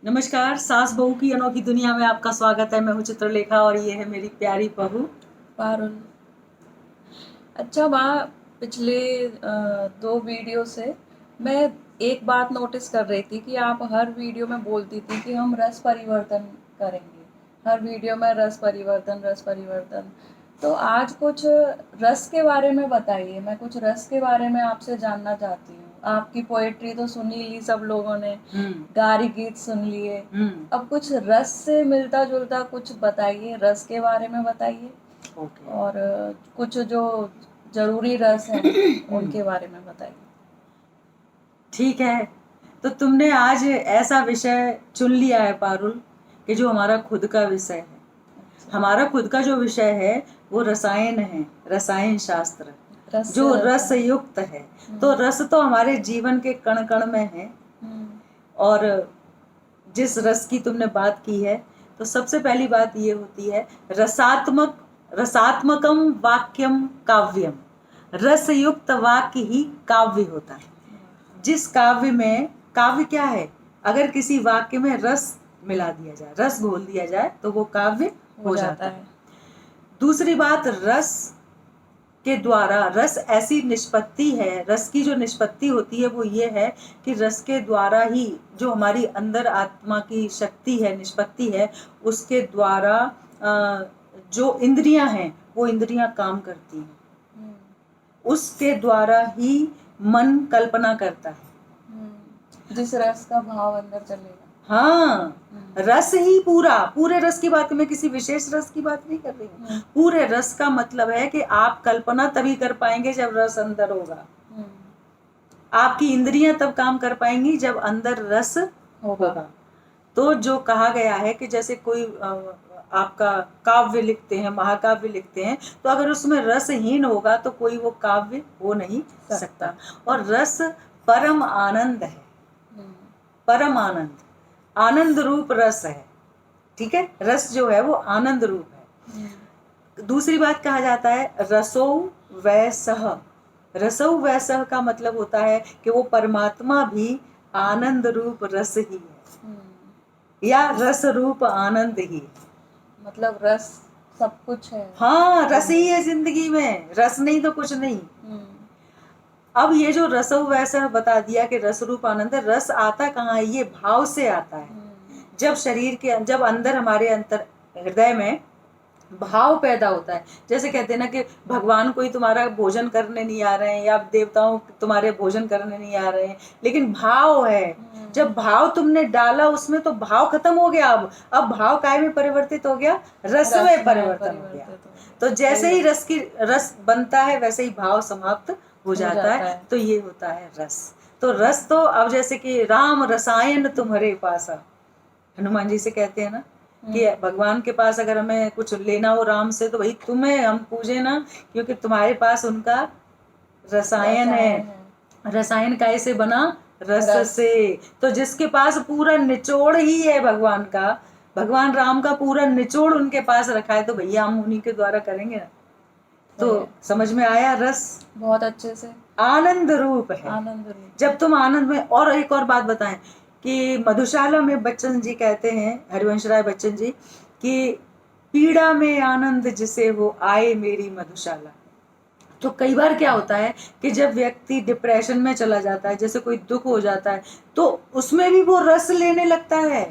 नमस्कार, सास बहू की अनोखी दुनिया में आपका स्वागत है। मैं हूँ चित्रलेखा और ये है मेरी प्यारी बहू पारुल। अच्छा माँ, पिछले 2 वीडियो से मैं एक बात नोटिस कर रही थी कि आप हर वीडियो में बोलती थी कि हम रस परिवर्तन करेंगे। हर वीडियो में रस परिवर्तन, रस परिवर्तन। तो आज कुछ रस के बारे में बताइए। मैं कुछ रस के बारे में आपसे जानना चाहती हूँ। आपकी पोएट्री तो सुन ही ली सब लोगों ने, गारी गीत सुन लिए। अब कुछ रस से मिलता जुलता कुछ बताइए, रस के बारे में बताइए। और कुछ जो जरूरी रस हैं उनके बारे में बताइए। ठीक है, तो तुमने आज ऐसा विषय चुन लिया है पारुल कि जो हमारा खुद का विषय है। हमारा खुद का जो विषय है वो रसायन है, रसायन शास्त्र, जो रस युक्त है। तो रस तो हमारे जीवन के कण कण में है। और जिस रस की तुमने बात की है, तो सबसे पहली बात ये होती है रसात्मकम वाक्यम काव्यम। रस युक्त वाक्य ही काव्य होता है। जिस काव्य में, काव्य क्या है, अगर किसी वाक्य में रस मिला दिया जाए, रस घोल दिया जाए तो वो काव्य हो जाता है। दूसरी बात, रस के द्वारा, रस ऐसी निष्पत्ति है, रस की जो निष्पत्ति होती है वो ये है कि रस के द्वारा ही जो हमारी अंदर आत्मा की शक्ति है, निष्पत्ति है, उसके द्वारा जो इंद्रियां हैं वो इंद्रियां काम करती हैं। उसके द्वारा ही मन कल्पना करता है। जिस रस का भाव अंदर चलेगा। हाँ, रस ही पूरे रस की बात, मैं किसी विशेष रस की बात नहीं कर रही हूँ। पूरे रस का मतलब है कि आप कल्पना तभी कर पाएंगे जब रस अंदर होगा। आपकी इंद्रियां तब काम कर पाएंगी जब अंदर रस होगा। तो जो कहा गया है कि जैसे कोई आपका काव्य लिखते हैं, महाकाव्य लिखते हैं, तो अगर उसमें रसहीन होगा तो कोई वो काव्य हो नहीं सकता। और रस परम आनंद है, परम आनंद, आनंद रूप रस है। ठीक है, रस जो है वो आनंद रूप है। दूसरी बात कहा जाता है रसो वैसह। रसो वैसह का मतलब होता है कि वो परमात्मा भी आनंद रूप रस ही है, या रस रूप आनंद ही। मतलब रस सब कुछ है। हाँ, रस ही है जिंदगी में, रस नहीं तो कुछ नहीं। अब ये जो रसो वैसा बता दिया कि रस रूप आनंद है, रस आता कहाँ है? ये भाव से आता है। जब शरीर के, जब अंदर, हमारे अंदर हृदय में भाव पैदा होता है। जैसे कहते हैं ना कि भगवान कोई तुम्हारा भोजन करने नहीं आ रहे हैं, या देवताओं तुम्हारे भोजन करने नहीं आ रहे हैं, लेकिन भाव है। जब भाव तुमने डाला उसमें, तो भाव खत्म हो गया। अब भाव काय में परिवर्तित हो गया? रस में परिवर्तन हो गया। तो जैसे ही रस बनता है वैसे ही भाव समाप्त हो जाता है। तो ये होता है रस। तो रस तो अब जैसे कि राम रसायन तुम्हारे पास, हनुमान जी से कहते हैं ना कि भगवान के पास अगर हमें कुछ लेना हो राम से, तो भाई तुम्हें हम पूजे ना, क्योंकि तुम्हारे पास उनका रसायन है। रसायन कैसे बना? रस से। तो जिसके पास पूरा निचोड़ ही है भगवान का, भगवान राम का पूरा निचोड़ उनके पास रखा है, तो भैया हम उन्हीं के द्वारा करेंगे ना। तो समझ में आया? रस बहुत अच्छे से आनंद रूप है। आनंद रूप। जब तुम आनंद में, और एक और बात बताएं कि मधुशाला में बच्चन जी कहते हैं, हरिवंश राय बच्चन जी, कि पीड़ा में आनंद जिसे हो आए मेरी मधुशाला। तो कई बार क्या होता है कि जब व्यक्ति डिप्रेशन में चला जाता है, जैसे कोई दुख हो जाता है, तो उसमें भी वो रस लेने लगता है,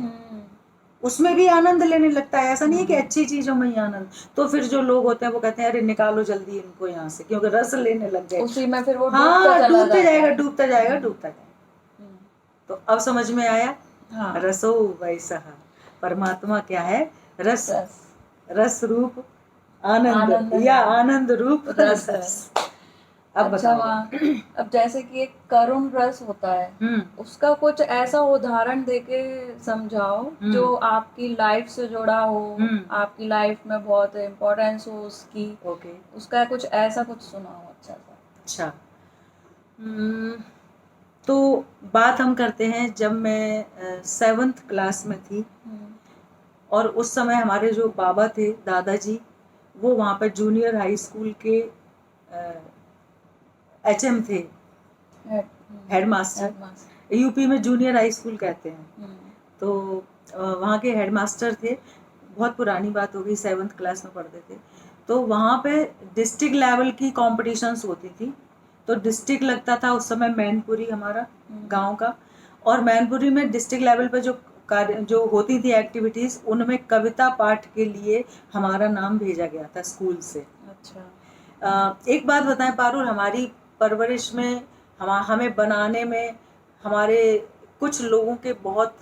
उसमें भी आनंद लेने लगता है। ऐसा नहीं है कि अच्छी चीजों में ही आनंद। तो फिर जो लोग होते हैं वो कहते हैं अरे निकालो जल्दी इनको यहाँ से, क्योंकि रस लेने लग गए। उसी में फिर वो डूबता जाएगा, डूबता जाएगा, डूबता जाएगा। तो अब समझ में आया? हाँ। रसो वैसा, परमात्मा क्या है? रस, रस रूप आनंद, या आनंद रूप रस। अब अच्छा अब जैसे कि एक करुण रस होता है, उसका कुछ ऐसा उदाहरण देके समझाओ जो आपकी लाइफ से जुड़ा हो, आपकी लाइफ में बहुत इम्पोर्टेंस हो उसकी। उसका कुछ ऐसा कुछ सुनाओ अच्छा सा। अच्छा, तो बात हम करते हैं जब मैं 7th क्लास में थी, और उस समय हमारे जो बाबा थे, दादाजी, वो वहाँ पर जूनियर हाई स्कूल के HM थे, हेडमास्टर। यूपी में जूनियर हाई स्कूल कहते हैं। तो वहाँ के हेडमास्टर थे, बहुत पुरानी बात हो गई, 7th क्लास में पढ़ते थे। तो वहाँ पे डिस्ट्रिक्ट लेवल की कॉम्पिटिशन्स होती थी। तो डिस्ट्रिक्ट लगता था उस समय मैनपुरी हमारा गांव का, और मैनपुरी में डिस्ट्रिक्ट लेवल पे जो कार्य जो होती थी एक्टिविटीज़, उनमें कविता पाठ के लिए हमारा नाम भेजा गया था स्कूल से। अच्छा। एक बात बताएं पारुल, हमारी परवरिश में हमें बनाने में हमारे कुछ लोगों के बहुत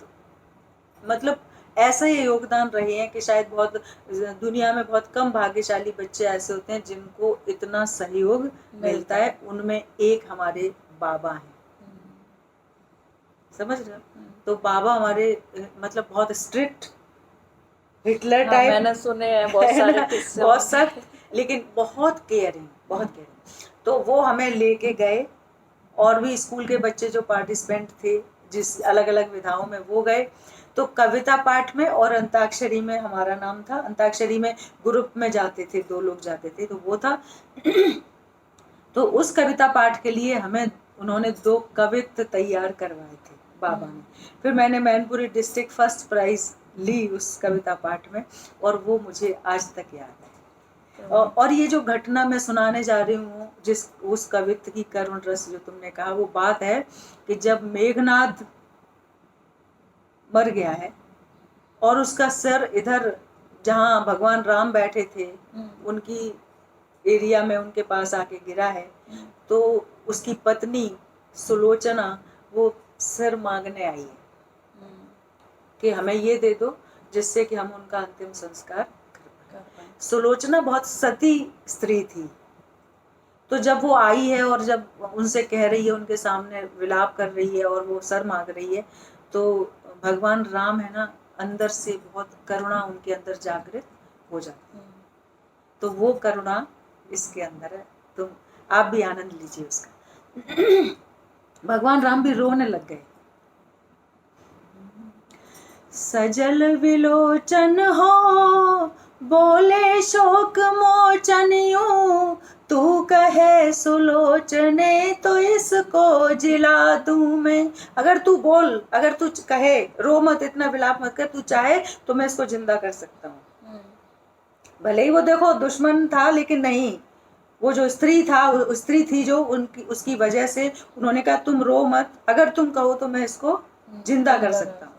मतलब ऐसा ही योगदान रहे हैं कि शायद बहुत दुनिया में बहुत कम भाग्यशाली बच्चे ऐसे होते हैं जिनको इतना सहयोग मिलता है। उनमें एक हमारे बाबा हैं, समझ रहे हो? तो बाबा हमारे मतलब बहुत स्ट्रिक्ट, हिटलर हाँ, टाइप, मैंने सुने हैं बहुत सारे किस्से, बहुत सख्त, लेकिन बहुत केयरिंग, बहुत केयरिंग। तो वो हमें लेके गए, और भी स्कूल के बच्चे जो पार्टिसिपेंट थे जिस अलग अलग विधाओं में, वो गए। तो कविता पाठ में और अंताक्षरी में हमारा नाम था। अंताक्षरी में ग्रुप में जाते थे, 2 लोग जाते थे, तो वो था। तो उस कविता पाठ के लिए हमें उन्होंने 2 कवित्व तैयार करवाए थे बाबा ने। फिर मैंने मैनपुरी डिस्ट्रिक्ट फर्स्ट प्राइज ली उस कविता पाठ में, और वो मुझे आज तक याद है। और ये जो घटना मैं सुनाने जा रही हूँ, जिस उस कवित्व की करुण रस जो तुमने कहा, वो बात है कि जब मेघनाद मर गया है और उसका सिर इधर जहाँ भगवान राम बैठे थे उनकी एरिया में उनके पास आके गिरा है, तो उसकी पत्नी सुलोचना वो सिर मांगने आई है कि हमें ये दे दो जिससे कि हम उनका अंतिम संस्कार कर पाए। सुलोचना बहुत सती स्त्री थी। तो जब वो आई है और जब उनसे कह रही है, उनके सामने विलाप कर रही है और वो सर मांग रही है, तो भगवान राम है ना, अंदर से बहुत करुणा उनके अंदर जागृत हो जाती है। तो वो करुणा इसके अंदर है, तो आप भी आनंद लीजिए उसका। भगवान राम भी रोने लग गए। सजल विलोचन हो बोले शोक मोचन यूं, तू कहे सुलोचने तो इसको जिला दूं मैं। अगर तू बोल, अगर तू कहे, रो मत, इतना विलाप मत कर, तू चाहे तो मैं इसको जिंदा कर सकता हूँ। भले ही वो देखो दुश्मन था, लेकिन नहीं, वो जो स्त्री था, स्त्री थी जो उनकी, उसकी वजह से उन्होंने कहा तुम रो मत, अगर तुम कहो तो मैं इसको जिंदा कर सकता हूँ।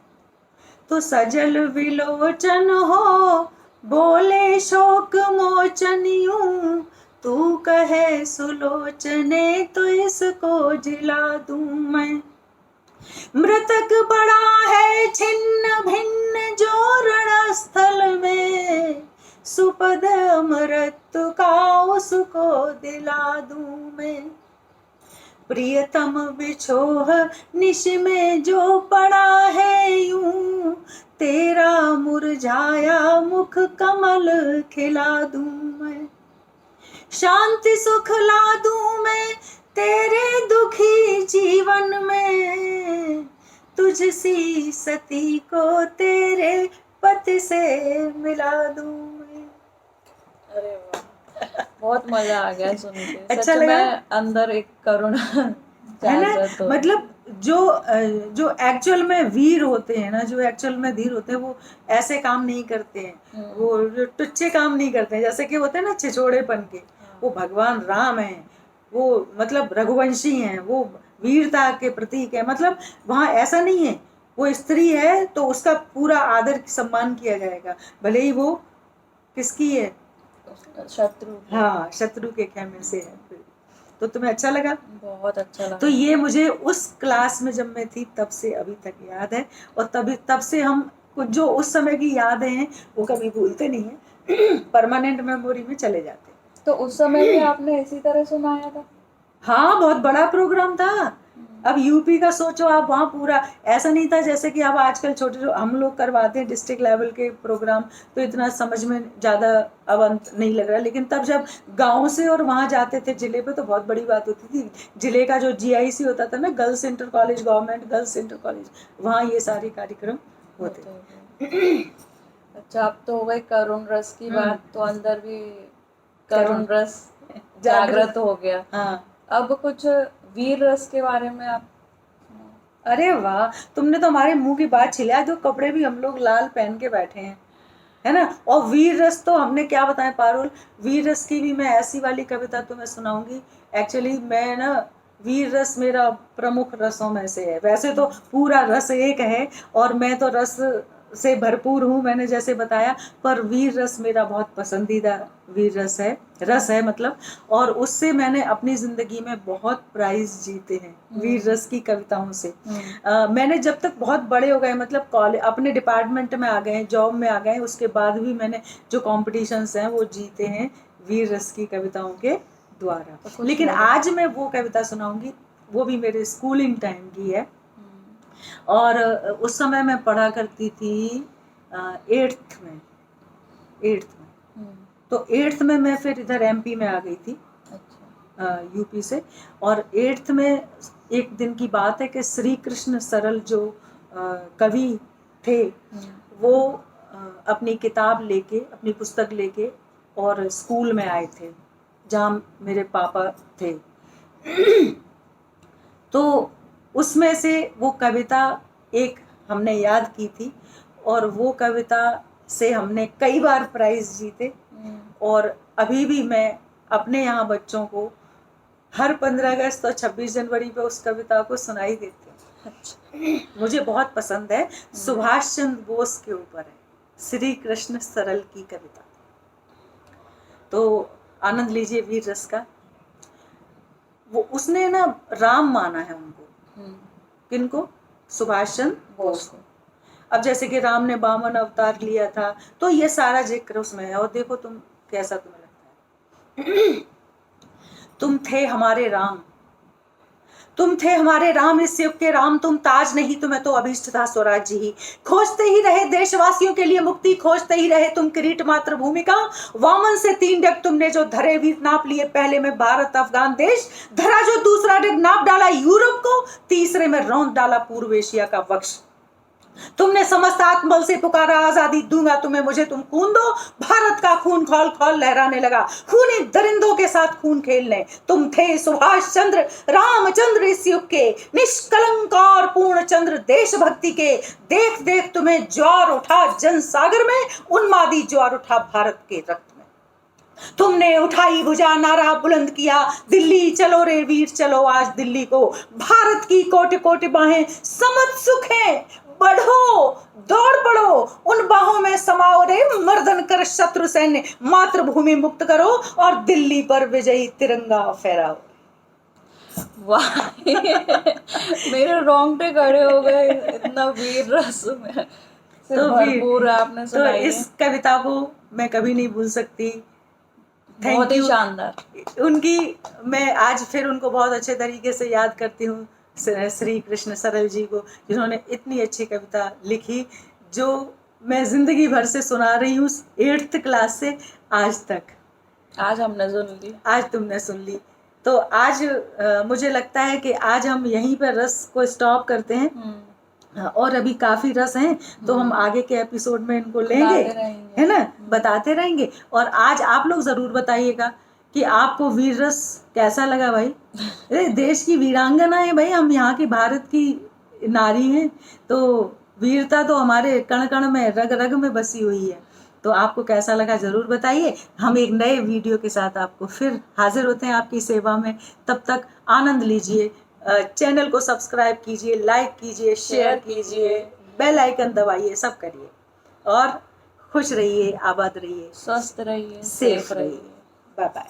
तो सजल विलोचन हो बोले शोक मोचन यूं, तू कहे सुलोचने तो इसको जिला दूं मैं। मृतक बड़ा है छिन्न भिन्न जो रणस्थल में, सुपद अमृत का उसको दिला दूं मैं। प्रियतम बिछोह निश में जो पड़ा है यूं, तेरा मुरझाया मुख कमल खिला दूं मैं। शांति सुख ला दूं मैं तेरे दुखी जीवन में, तुझसी सती को तेरे पति से मिला दूं मैं। अरे वाह, बहुत मजा आ गया सुन के। अच्छा सच लगा? में अंदर एक करुणा है ना? जागृत हो। मतलब जो एक्चुअल में वीर होते हैं ना, जो एक्चुअल में धीर होते हैं, वो ऐसे काम नहीं करते हैं, वो टुच्चे काम नहीं करते हैं जैसे कि होते हैं ना छिछोड़ेपन के। वो भगवान राम हैं, वो मतलब रघुवंशी हैं, वो वीरता के प्रतीक है। मतलब वहाँ ऐसा नहीं है, वो स्त्री है तो उसका पूरा आदर सम्मान किया जाएगा, भले ही वो किसकी है, शत्रु। हाँ, शत्रु के खेमे से है। तो तुम्हें अच्छा लगा? बहुत अच्छा लगा। तो ये मुझे उस क्लास में जब मैं थी तब से अभी तक याद है, और तब से हम कुछ जो उस समय की यादें हैं वो कभी भूलते नहीं है, परमानेंट मेमोरी में चले जाते हैं। तो उस समय भी आपने इसी तरह सुनाया था? हाँ, बहुत बड़ा प्रोग्राम था। अब यूपी का सोचो आप, वहाँ पूरा ऐसा नहीं था जैसे कि अब आजकल छोटे हम लोग करवाते हैं डिस्ट्रिक्ट लेवल के प्रोग्राम, तो इतना समझ में ज़्यादा अब अंत नहीं लग रहा। लेकिन तब जब गांव से और वहाँ जाते थे जिले पे, तो बहुत बड़ी बात होती थी। जिले का जो GIC होता था ना, girls inter college, government girls inter college, वहाँ ये सारे कार्यक्रम होते थे। अच्छा, अब तो हो गई करुण रस की बात, तो अंदर भी करुण रस जागृत हो गया। हाँ, अब कुछ वीर रस के बारे में आप? अरे वाह, तुमने तो हमारे मुंह की बात छिला, जो कपड़े भी हम लोग लाल पहन के बैठे हैं, है ना। और वीर रस तो हमने क्या बताएं पारुल, वीर रस की भी मैं ऐसी वाली कविता तुम्हें सुनाऊंगी। एक्चुअली मैं ना, वीर रस मेरा प्रमुख रसों में से है। वैसे तो पूरा रस एक है और मैं तो रस से भरपूर हूँ, मैंने जैसे बताया, पर वीर रस मेरा बहुत पसंदीदा वीर रस है मतलब। और उससे मैंने अपनी जिंदगी में बहुत प्राइज जीते हैं वीर रस की कविताओं से। मैंने जब तक बहुत बड़े हो गए, मतलब कॉलेज अपने डिपार्टमेंट में आ गए, जॉब में आ गए, उसके बाद भी मैंने जो कॉम्पिटिशन्स हैं वो जीते हैं वीर रस की कविताओं के द्वारा। लेकिन आज मैं वो कविता सुनाऊंगी, वो भी मेरे स्कूलिंग टाइम की है। और उस समय मैं पढ़ा करती थी 8th में। तो 8th में मैं फिर इधर MP में आ गई थी, यूपी से। और 8th में एक दिन की बात है कि श्री कृष्ण सरल जो कवि थे, वो अपनी किताब लेके, अपनी पुस्तक लेके और स्कूल में आए थे जहाँ मेरे पापा थे। तो उसमें से वो कविता एक हमने याद की थी, और वो कविता से हमने कई बार प्राइज जीते। और अभी भी मैं अपने यहाँ बच्चों को हर 15 अगस्त और 26 जनवरी पे उस कविता को सुनाई देती हूँ। मुझे बहुत पसंद है। सुभाष चंद्र बोस के ऊपर है, श्री कृष्ण सरल की कविता। तो आनंद लीजिए वीर रस का। वो उसने ना राम माना है उनको। किनको? सुभाष चंद्र बोस को। अब जैसे कि राम ने 52 अवतार लिया था, तो ये सारा जिक्र उसमें है। और देखो तुम कैसा तुम्हें लगता है। तुम थे हमारे राम, तुम थे हमारे राम, इस युग के राम, तुम ताज नहीं तुम्हें तो अभीष्ट था स्वराज्य ही। खोजते ही रहे देशवासियों के लिए मुक्ति, खोजते ही रहे तुम किरीट मात्र भूमि का। वामन से 3 डग तुमने जो धरे वीर नाप लिए, पहले में भारत अफगान देश धरा, जो दूसरा डग नाप डाला यूरोप को, तीसरे में रौंद डाला पूर्व एशिया का वक्ष। तुमने समस्त आत्मबल से पुकारा, आजादी दूंगा तुम्हें मुझे तुम खून दो। भारत का खून खौल खौल लहराने लगा, खूनी दरिंदों के साथ खून खेलने। तुम थे सुभाष चंद्र रामचंद्र इस युग के, निष्कलंक और पूर्ण चंद्र देशभक्ति के। देख देख तुम्हें ज्वार उठा जनसागर में, उन्मादी ज्वार उठा भारत के रक्त में। तुमने उठाई भुजा, नारा बुलंद किया, दिल्ली चलो रे वीर चलो आज दिल्ली को। भारत की कोटि कोटि बाहें समझ सुख है, बढ़ो दौड़ पड़ो उन बाहों में समाओ रे, मर्दन कर शत्रु सैन्य मातृभूमि मुक्त करो, और दिल्ली पर विजयी तिरंगा फहराओ। वाह मेरे रोंगटे खड़े हो गए, इतना वीर रस में तो भरपूर आपने तो सुनाई इस कविता को मैं कभी नहीं भूल सकती। बहुत ही शानदार। उनकी मैं आज फिर उनको बहुत अच्छे तरीके से याद करती हूँ, श्री कृष्ण सरल जी को, जिन्होंने इतनी अच्छी कविता लिखी, जो मैं जिंदगी भर से सुना रही हूँ 8th क्लास से आज तक। आज हमने सुन ली, आज तुमने सुन ली। तो आज मुझे लगता है कि आज हम यहीं पर रस को स्टॉप करते हैं। और अभी काफी रस हैं, तो हम आगे के एपिसोड में इनको लेंगे, है ना, बताते रहेंगे। और आज आप लोग जरूर बताइएगा कि आपको वीर रस कैसा लगा भाई। अरे देश की वीरांगना है भाई, हम यहाँ की भारत की नारी हैं, तो वीरता तो हमारे कण कण में, रग रग में बसी हुई है। तो आपको कैसा लगा जरूर बताइए। हम एक नए वीडियो के साथ आपको फिर हाजिर होते हैं आपकी सेवा में। तब तक आनंद लीजिए, चैनल को सब्सक्राइब कीजिए, लाइक कीजिए, शेयर कीजिए, बेल आइकन दबाइए, सब करिए। और खुश रहिए, आबाद रहिए, स्वस्थ रहिए, सेफ रहिए। Bye bye.